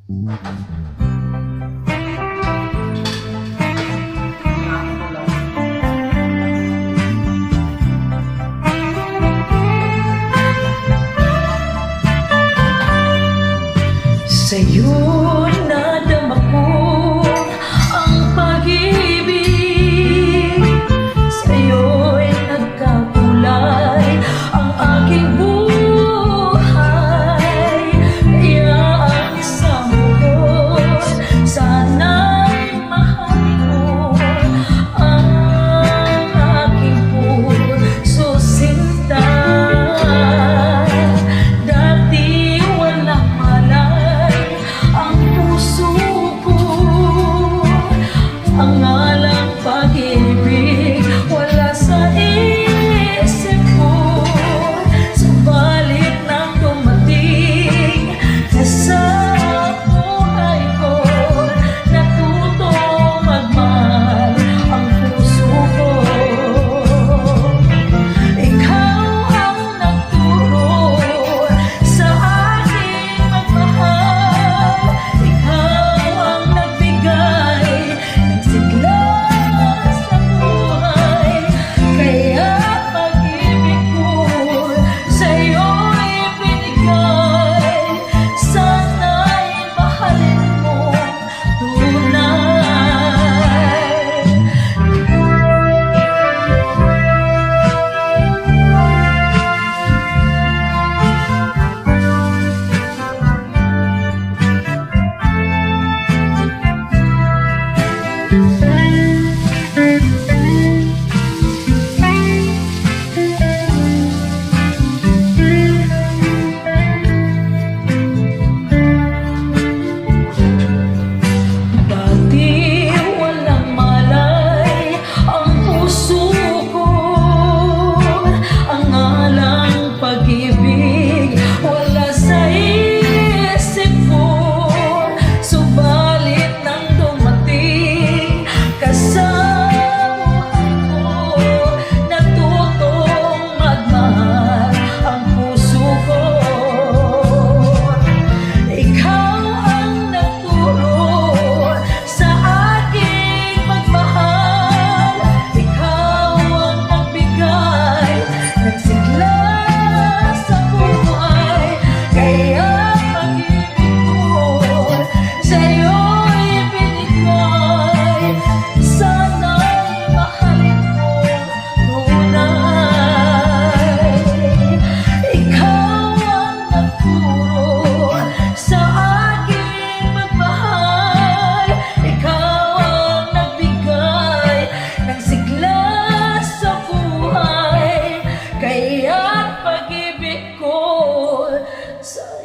Sa'yo nadama ko ang pag-ibig, sa'yo'y nagkakulay ang aking buhay. Kaya ang isang buhos, sana'y mahalin mo ang aking puso sinta. Dati walang malay ang puso ko, ang alang pag-ibig wala sa isip ko. Subalit nang dumating ka sa buhay ko, natutong magmahal ang puso ko. Ikaw ang nagturo sa aking magmahal, ikaw ang nagbigay ng sigla sa buhay. Kaya pag-ibig ko sa'yo'y binigay, sana'y mahalin mo tunay. Dati walang malay ang puso ko, ang alang pag-ibig wala sa isip ko. Subalit nang dumating ka sa buhay ko, natutong magmahal ang puso ko. Ikaw ang nagturo sa aking magmahal, ikaw ang nagbigay ng sigla sa buhay. Kaya pag-ibig ko sa'yo'y binigay, sana'y mahalin mo tunay. Ikaw ang nagturo sa aking magmahal, ikaw ang nagbigay ng sigla sa buhay. Kaya't pag-ibig ko sa